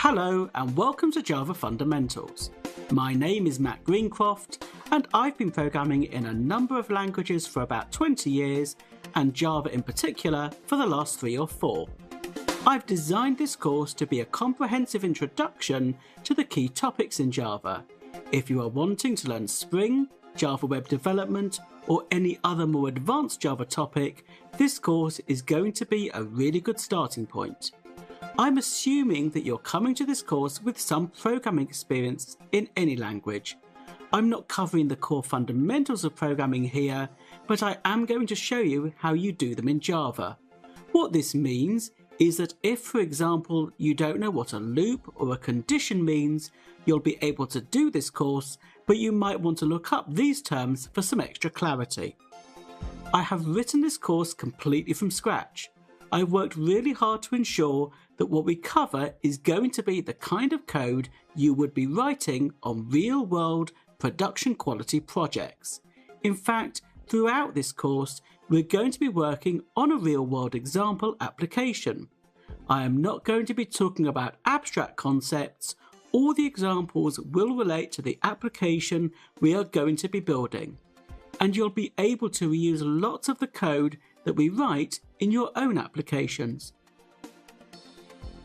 Hello and welcome to Java Fundamentals. My name is Matt Greencroft and I've been programming in a number of languages for about 20 years and Java in particular for the last 3 or 4. I've designed this course to be a comprehensive introduction to the key topics in Java. If you are wanting to learn Spring, Java Web Development or any other more advanced Java topic, this course is going to be a really good starting point. I'm assuming that you're coming to this course with some programming experience in any language. I'm not covering the core fundamentals of programming here, but I am going to show you how you do them in Java. What this means is that if, for example, you don't know what a loop or a condition means, you'll be able to do this course, but you might want to look up these terms for some extra clarity. I have written this course completely from scratch. I worked really hard to ensure that what we cover is going to be the kind of code you would be writing on real-world production quality projects. In fact, throughout this course, we're going to be working on a real-world example application. I am not going to be talking about abstract concepts. All the examples will relate to the application we are going to be building. And you'll be able to reuse lots of the code that we write in your own applications.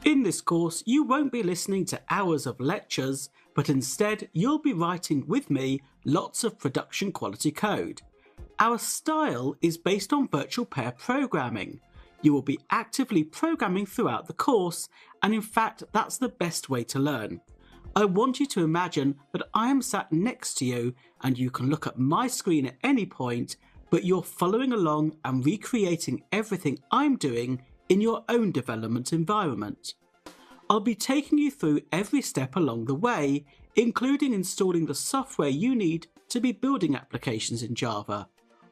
In this course, you won't be listening to hours of lectures, but instead you'll be writing with me lots of production quality code. Our style is based on virtual pair programming. You will be actively programming throughout the course, and in fact that's the best way to learn. I want you to imagine that I am sat next to you and you can look at my screen at any point, but you're following along and recreating everything I'm doing in your own development environment. I'll be taking you through every step along the way, including installing the software you need to be building applications in Java.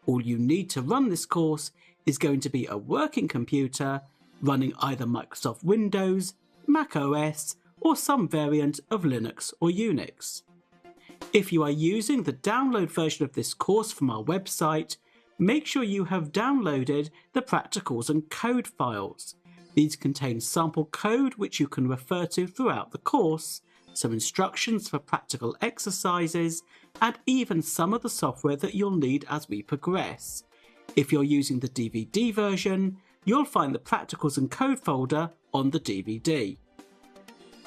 All you need to run this course is going to be a working computer running either Microsoft Windows, Mac OS, or some variant of Linux or Unix. If you are using the download version of this course from our website, make sure you have downloaded the practicals and code files. These contain sample code which you can refer to throughout the course, some instructions for practical exercises, and even some of the software that you'll need as we progress. If you're using the DVD version, you'll find the practicals and code folder on the DVD.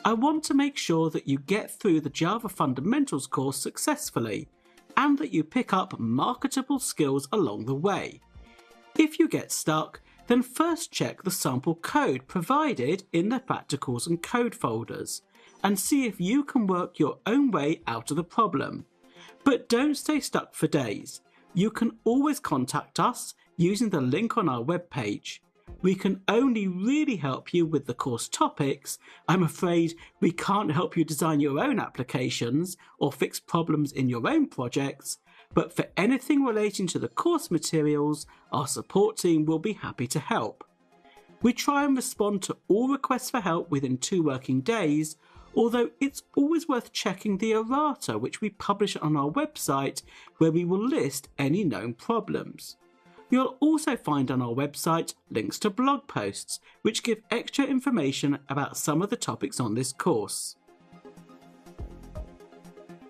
I want to make sure that you get through the Java Fundamentals course successfully, and that you pick up marketable skills along the way. If you get stuck, then first check the sample code provided in the practicals and code folders, and see if you can work your own way out of the problem. But don't stay stuck for days. You can always contact us using the link on our webpage. We can only really help you with the course topics. I'm afraid we can't help you design your own applications or fix problems in your own projects, but for anything relating to the course materials, our support team will be happy to help. We try and respond to all requests for help within 2 working days, although it's always worth checking the errata which we publish on our website, where we will list any known problems. You'll also find on our website links to blog posts which give extra information about some of the topics on this course.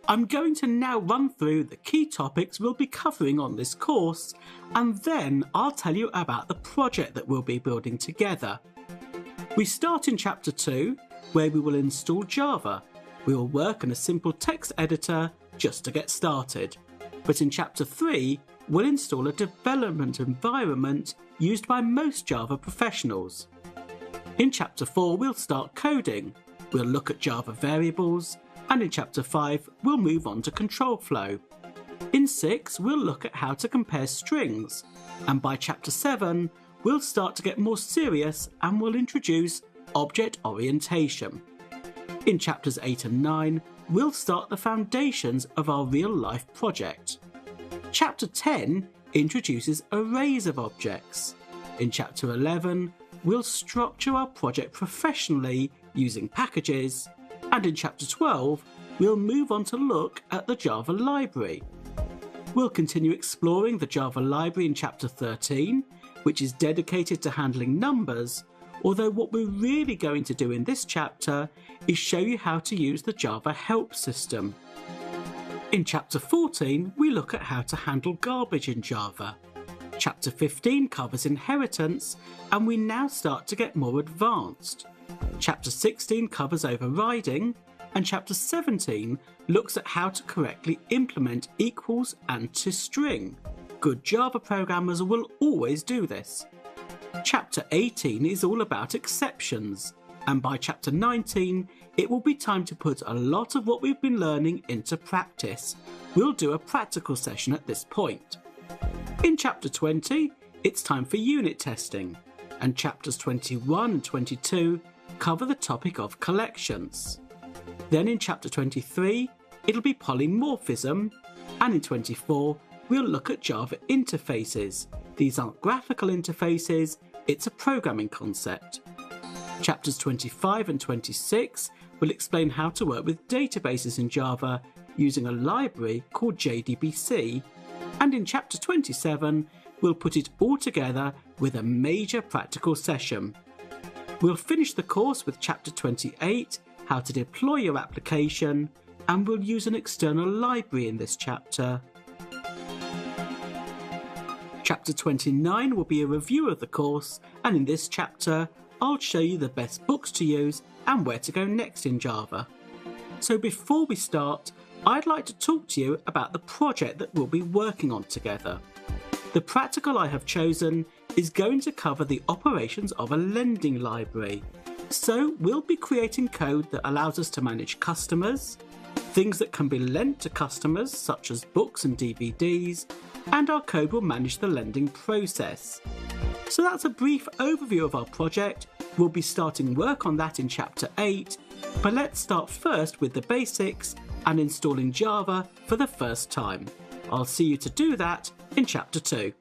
I'm going to now run through the key topics we'll be covering on this course, and then I'll tell you about the project that we'll be building together. We start in Chapter 2, where we will install Java. We will work in a simple text editor just to get started. But in Chapter 3, we'll install a development environment used by most Java professionals. In Chapter 4, we'll start coding. We'll look at Java variables, and in Chapter 5, we'll move on to control flow. In 6, we'll look at how to compare strings, and by Chapter 7, we'll start to get more serious and we'll introduce object orientation. In Chapters 8 and 9, we'll start the foundations of our real-life project. Chapter 10 introduces arrays of objects. In Chapter 11, we'll structure our project professionally using packages, and in Chapter 12, we'll move on to look at the Java library. We'll continue exploring the Java library in Chapter 13, which is dedicated to handling numbers, although what we're really going to do in this chapter is show you how to use the Java help system. In Chapter 14, we look at how to handle garbage in Java. Chapter 15 covers inheritance, and we now start to get more advanced. Chapter 16 covers overriding, and Chapter 17 looks at how to correctly implement equals and toString. Good Java programmers will always do this. Chapter 18 is all about exceptions, and by Chapter 19 it will be time to put a lot of what we've been learning into practice. We'll do a practical session at this point. In Chapter 20, it's time for unit testing, and Chapters 21 and 22 cover the topic of collections. Then in Chapter 23, it'll be polymorphism, and in 24, we'll look at Java interfaces. These aren't graphical interfaces, it's a programming concept. Chapters 25 and 26 will explain how to work with databases in Java using a library called JDBC, and in Chapter 27 we'll put it all together with a major practical session. We'll finish the course with Chapter 28, how to deploy your application, and we'll use an external library in this chapter. Chapter 29 will be a review of the course, and in this chapter I'll show you the best books to use and where to go next in Java. So before we start, I'd like to talk to you about the project that we'll be working on together. The practical I have chosen is going to cover the operations of a lending library. So we'll be creating code that allows us to manage customers, things that can be lent to customers such as books and DVDs, and our code will manage the lending process. So that's a brief overview of our project. We'll be starting work on that in Chapter 8, but let's start first with the basics and installing Java for the first time. I'll see you to do that in Chapter 2.